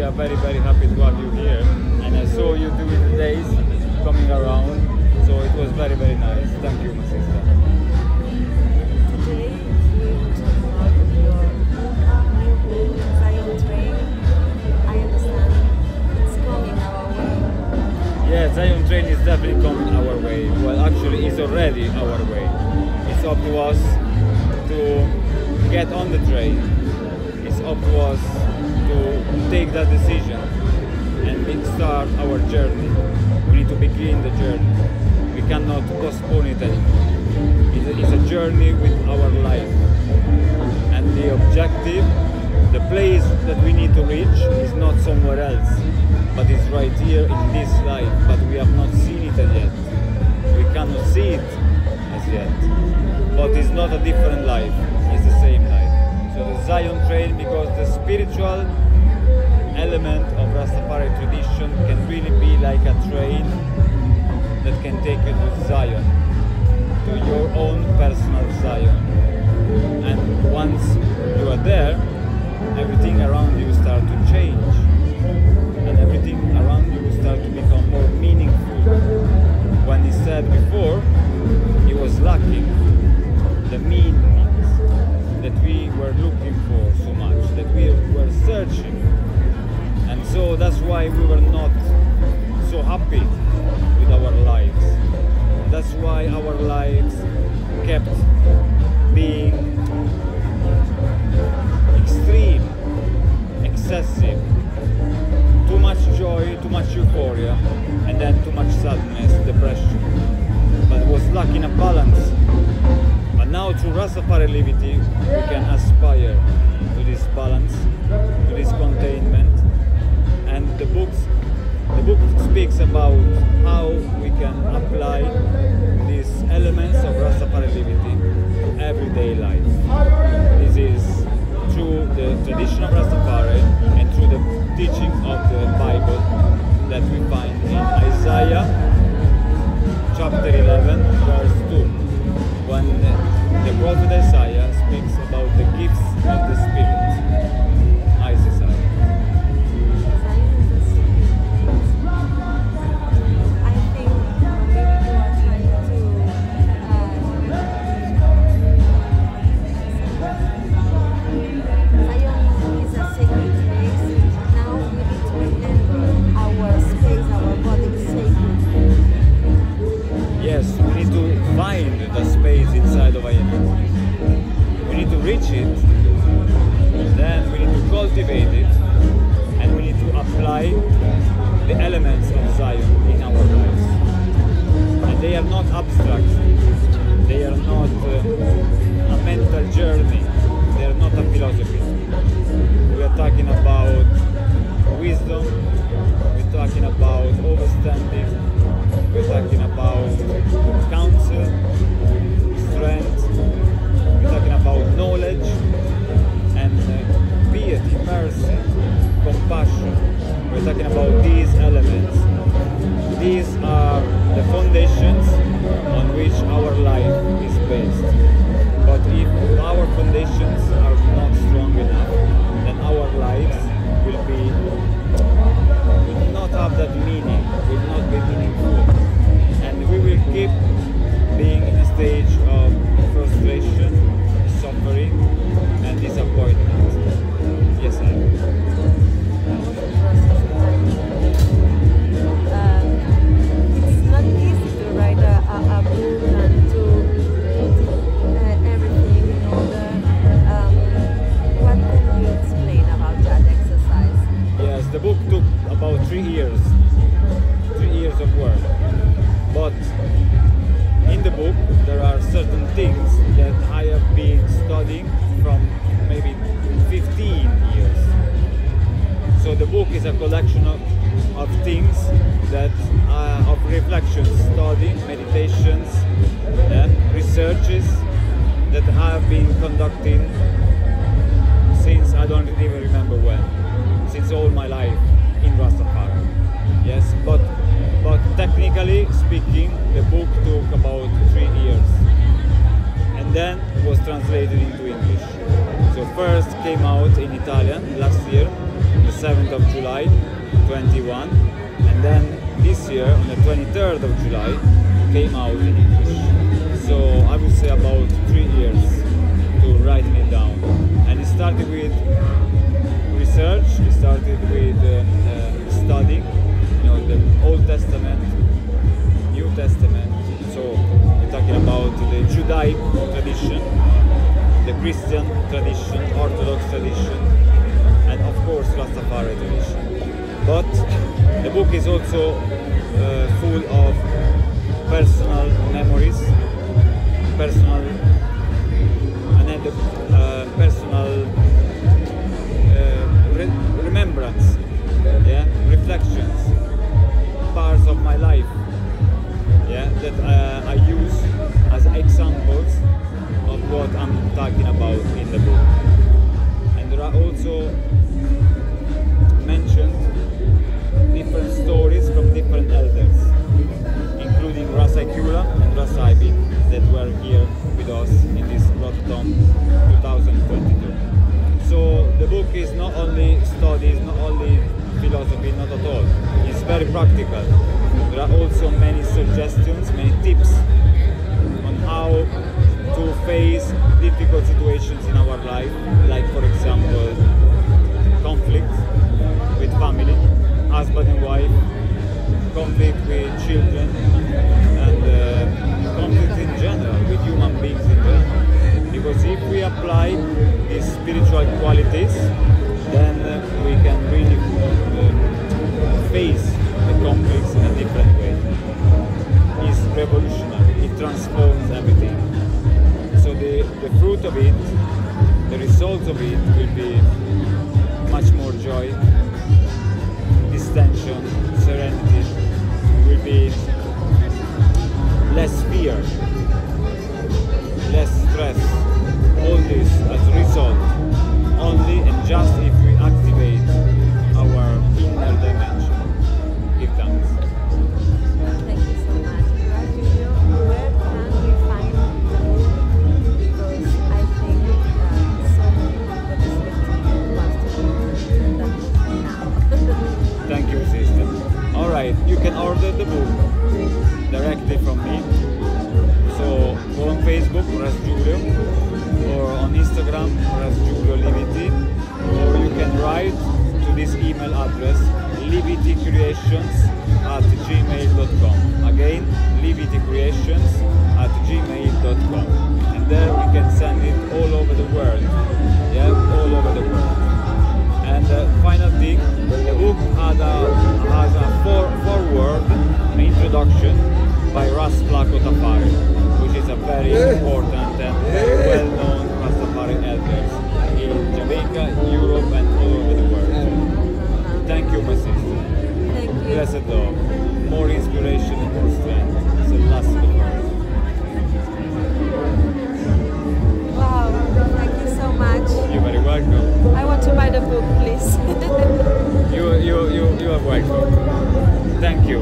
are very, very happy to have you here. And I saw you during the days coming around, so it was very, very nice. Thank you, my sister. Today we will talk about your new book, Zion Train. I understand it's coming our way. Yeah, Zion Train is definitely coming our way. Well, actually, it's already our way. It's up to us to get on the train. It's up to us to take that decision and start our journey. We need to begin the journey. We cannot postpone it anymore. It's a journey with our life. And the objective, the place that we need to reach is not somewhere else, but it's right here in this life. But we have not seen it as yet. We cannot see it as yet. But it's not a different life, it's the same life. So the Zion Train, because the spiritual element of Rastafari tradition can really be like a train that can take you to Zion, to your own personal Zion. And once you are there, everything around you start to change, and everything around you start to become more meaningful. When he said before, he was lacking the meanings that we were looking for so much, that we were searching. And so that's why we were not so happy with our lives. That's why our lives kept being extreme, excessive, too much joy, too much euphoria, and then too much sadness, depression. But it was lacking a balance. But now through Rastafari Liberty, we can aspire to this balance, to this containment. And the book speaks about how we can apply these elements of Rastafari Liberty to everyday life. This is through the tradition of Rastafari and through the teaching of the Bible that we find in Isaiah chapter 11 verse 2, when the prophet Isaiah speaks about the gifts of the Spirit. Isaiah. Find the space inside of INN. We need to reach it, then we need to cultivate it, and we need to apply the elements of Zion in our lives. And they are not abstract, they are not a mental journey, they are not a philosophy. We are talking about wisdom, we're talking about understanding, we're talking about counsel, strength, we're talking about knowledge and piety, mercy, compassion. We're talking about these elements. These are the foundations on which our life is based. But if our foundations are not strong enough, then our lives will not have that meaning, will not be meaningful. And we will keep being in a stage of frustration, suffering, and disappointment. Yes, sir. It's not easy to write a book and to put everything in order. What can you explain about that exercise? Yes, the book took about 3 years. 3 years of work. But in the book there are certain things that I have been studying from maybe 15 years. So the book is a collection of things that of reflections, study, meditations, researches that I have been conducting since I don't even remember when, since all my life in Rastafari. Yes, but technically speaking, the book took about 3 years, and then was translated into English. So first came out in Italian last year, the 7th of July 21, and then this year on the 23rd of July came out in English. So I would say about 3 years to writing it down, and it started with research. It started with studying, the Old Testament, New Testament. So we're talking about the Judaic tradition, the Christian tradition, Orthodox tradition, and of course Rastafari tradition. But the book is also full of personal memories, personal remembrance, reflections, parts of my life, that I use as examples of what I'm talking about in the book. And there are also mentioned different stories from different elders, including Ras Julio and Ras that were here with us in this Rototom 2022. So the book is not only studies, not only philosophy, not at all. It's very practical. There are also many suggestions, many tips on how to face difficult situations in our life, like for example conflict with family, husband and wife, conflict with children, and conflict in general, with human beings in general. Because if we apply these spiritual qualities, then we can really face the conflicts in a different way. It's revolutionary, it transforms everything. So the fruit of it, the result of it will be much more joy, distension, serenity, will be less fear, less stress. All this as a result only and just if we activate our inner dimension. Give thanks. Thank you so much. Ras Julio, where can we find the book? Because I think so many people wants to read the book now. Thank you, sister. Alright, you can order the book directly from me. So go on Facebook, Ras Julio, or on Instagram, Ras Julio Livity, or you can write to this email address, livitycreations@gmail.com. Again, livitycreations@gmail.com. And there we can send it all over the world. All over the world. And final thing, the book has a foreword, an introduction by Rastafari, which is a very important and very well-known Rastafari elders in Jamaica, Europe, and all over the world. Thank you, my sister. Thank you. Blessed love, more inspiration and more strength. It's the last of the world. Wow, thank you so much. You're very welcome. I want to buy the book, please. You are welcome. Thank you.